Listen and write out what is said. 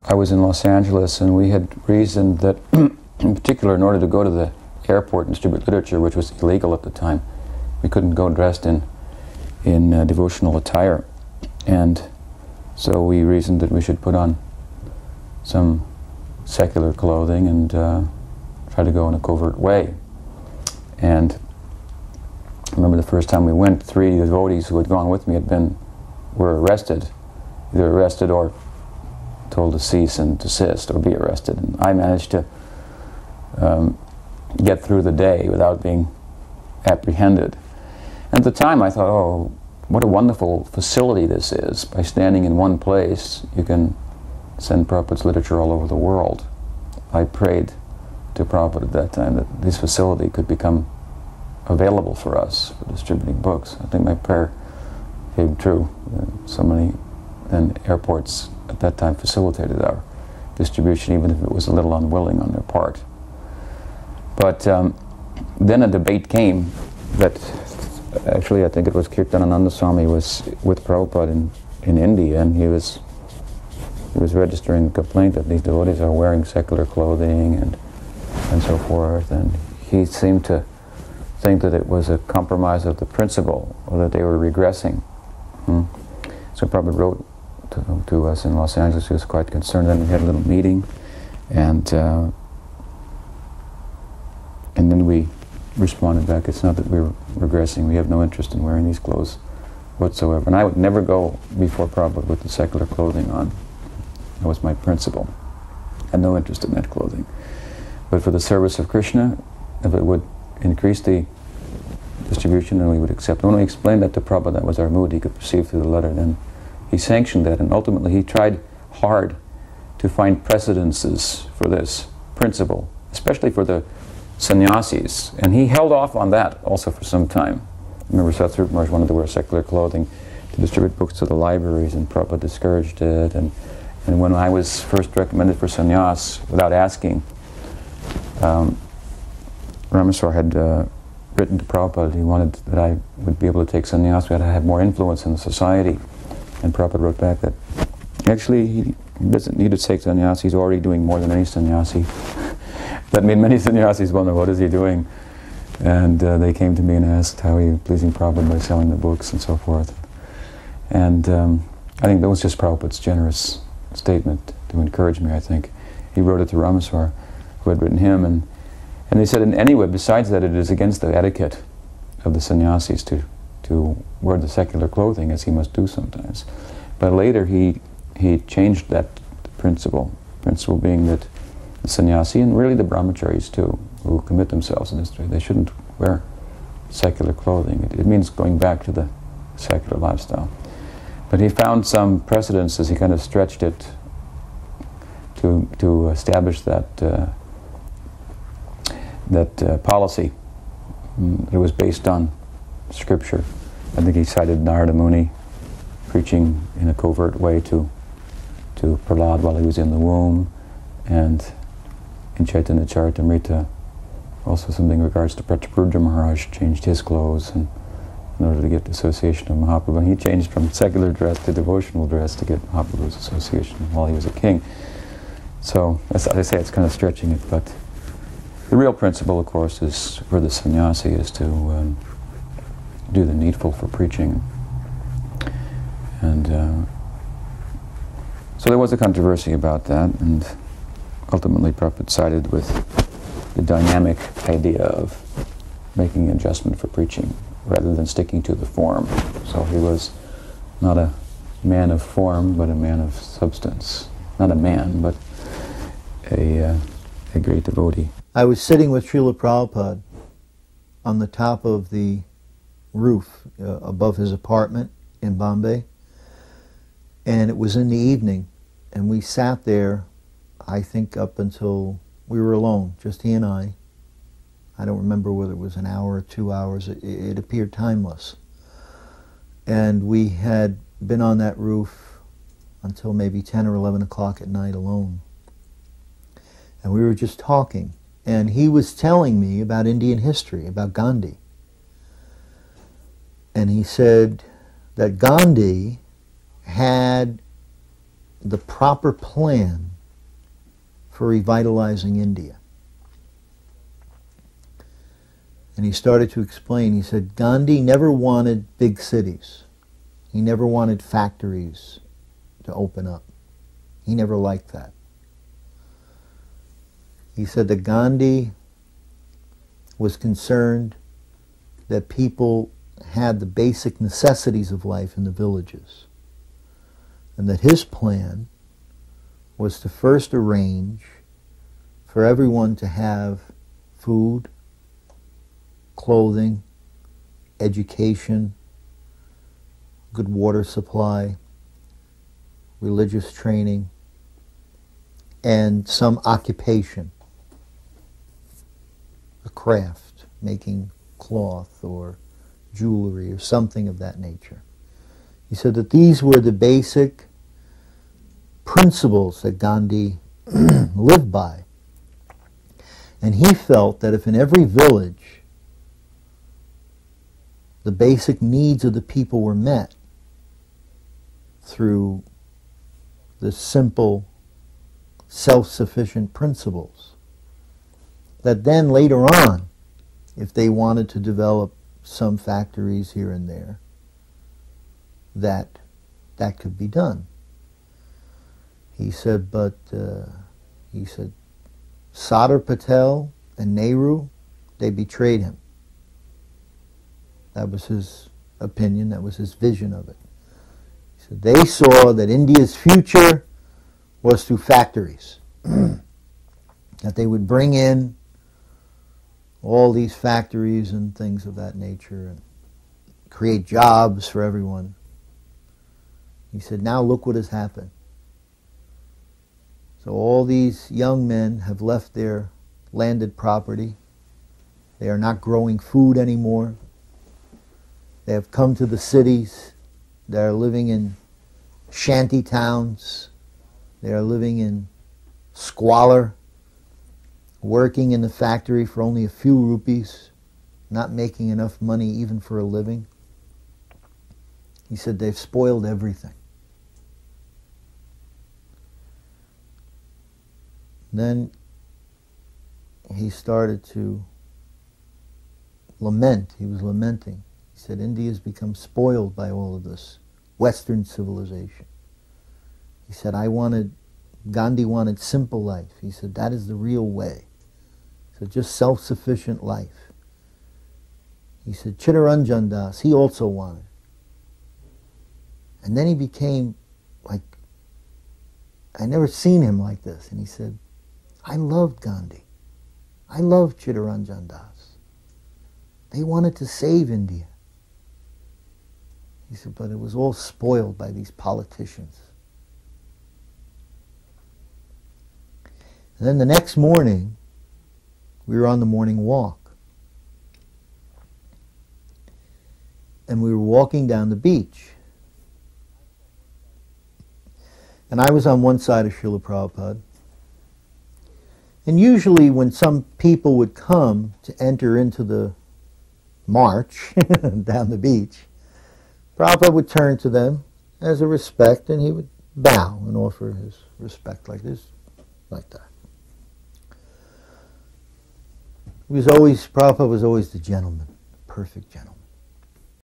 I was in Los Angeles, and we had reasoned that, in particular, in order to go to the airport and distribute literature, which was illegal at the time, we couldn't go dressed in devotional attire. And so we reasoned that we should put on some secular clothing and try to go in a covert way. And I remember the first time we went, 3 devotees who had gone with me were arrested, either arrested or told to cease and desist or be arrested. And I managed to get through the day without being apprehended. And at the time I thought, oh, what a wonderful facility this is. By standing in one place, you can send Prabhupada's literature all over the world. I prayed to Prabhupada at that time that this facility could become available for us for distributing books. I think my prayer came true. So many airports at that time facilitated our distribution, even if it was a little unwilling on their part. But then a debate came that actually I think it was Kirtanananda Swami was with Prabhupada in India, and he was registering a complaint that these devotees are wearing secular clothing and so forth, and he seemed to think that it was a compromise of the principle, or that they were regressing. So Prabhupada wrote to us in Los Angeles. He was quite concerned. Then we had a little meeting, and then we responded back, it's not that we're regressing, we have no interest in wearing these clothes whatsoever. And I would never go before Prabhupada with the secular clothing on. That was my principle. I had no interest in that clothing. But for the service of Krishna, if it would increase the distribution, then we would accept. When we explained that to Prabhupada, that was our mood, he could perceive through the letter, then he sanctioned that, and ultimately he tried hard to find precedences for this principle, especially for the sannyasis, and he held off on that also for some time. I remember Satsvarupa Maharaj wanted to wear secular clothing to distribute books to the libraries, and Prabhupada discouraged it, and when I was first recommended for sannyas, without asking, Rameswar had written to Prabhupada. He wanted that I would be able to take sannyas, we had to have more influence in the society, and Prabhupada wrote back that actually he doesn't need to take sannyas, he's already doing more than any sannyasi. That made many sannyasis wonder, what is he doing? And they came to me and asked how he pleasing Prabhupada by selling the books and so forth. And I think that was just Prabhupada's generous statement to encourage me, I think. He wrote it to Rameswar, who had written him, and he said, and anyway, besides that, it is against the etiquette of the sannyasis to wear the secular clothing, as he must do sometimes. But later he changed that principle being that the sannyasi, and really the brahmacharis too, who commit themselves in this way, they shouldn't wear secular clothing. It means going back to the secular lifestyle. But he found some precedents as he kind of stretched it to establish that policy. It was based on scripture. I think he cited Narada Muni preaching in a covert way to Prahlad while he was in the womb, and in Chaitanya Charitamrita also something in regards to Prataparudra Maharaj changed his clothes in order to get the association of Mahaprabhu. And he changed from secular dress to devotional dress to get Mahaprabhu's association while he was a king. So, as I say, it's kind of stretching it, but the real principle, of course, is for the sannyasi is to do the needful for preaching. And so there was a controversy about that, and ultimately Prabhupada sided with the dynamic idea of making an adjustment for preaching rather than sticking to the form. So he was not a man of form, but a man of substance. Not a man, but a great devotee. I was sitting with Srila Prabhupada on the top of the roof above his apartment in Bombay, and it was in the evening, and we sat there, I think up until we were alone, just he and I. I don't remember whether it was an hour or 2 hours. It appeared timeless. And we had been on that roof until maybe 10 or 11 o'clock at night alone. And we were just talking. And he was telling me about Indian history, about Gandhi. And he said that Gandhi had the proper plan for revitalizing India. And he started to explain, he said, Gandhi never wanted big cities. He never wanted factories to open up. He never liked that. He said that Gandhi was concerned that people had the basic necessities of life in the villages, and that his plan was to first arrange for everyone to have food, clothing, education, good water supply, religious training, and some occupation, a craft, making cloth or jewelry or something of that nature. He said that these were the basic principles that Gandhi lived by. And he felt that if in every village the basic needs of the people were met through the simple self-sufficient principles, that then later on, if they wanted to develop some factories here and there, that could be done. He said, but he said, Sardar Patel and Nehru, they betrayed him. That was his opinion, that was his vision of it. He said, they saw that India's future was through factories, that they would bring in all these factories and things of that nature and create jobs for everyone. He said, now look what has happened. So all these young men have left their landed property. They are not growing food anymore. They have come to the cities. They are living in shanty towns. They are living in squalor, working in the factory for only a few rupees, not making enough money even for a living. He said they've spoiled everything. Then he started to lament. He was lamenting. He said, India's become spoiled by all of this Western civilization. He said, Gandhi wanted simple life. He said, that is the real way. He said, just self-sufficient life. He said, Chittaranjan Das, he also wanted. And then he became like, I never seen him like this. And he said, I loved Gandhi. I loved Chittaranjan Das. They wanted to save India. He said, but it was all spoiled by these politicians. And then the next morning, we were on the morning walk. And we were walking down the beach. And I was on one side of Srila Prabhupada. And usually when some people would come to enter into the march down the beach, Prabhupada would turn to them as a respect, and he would bow and offer his respect like this, like that. Prabhupada was always the gentleman, the perfect gentleman.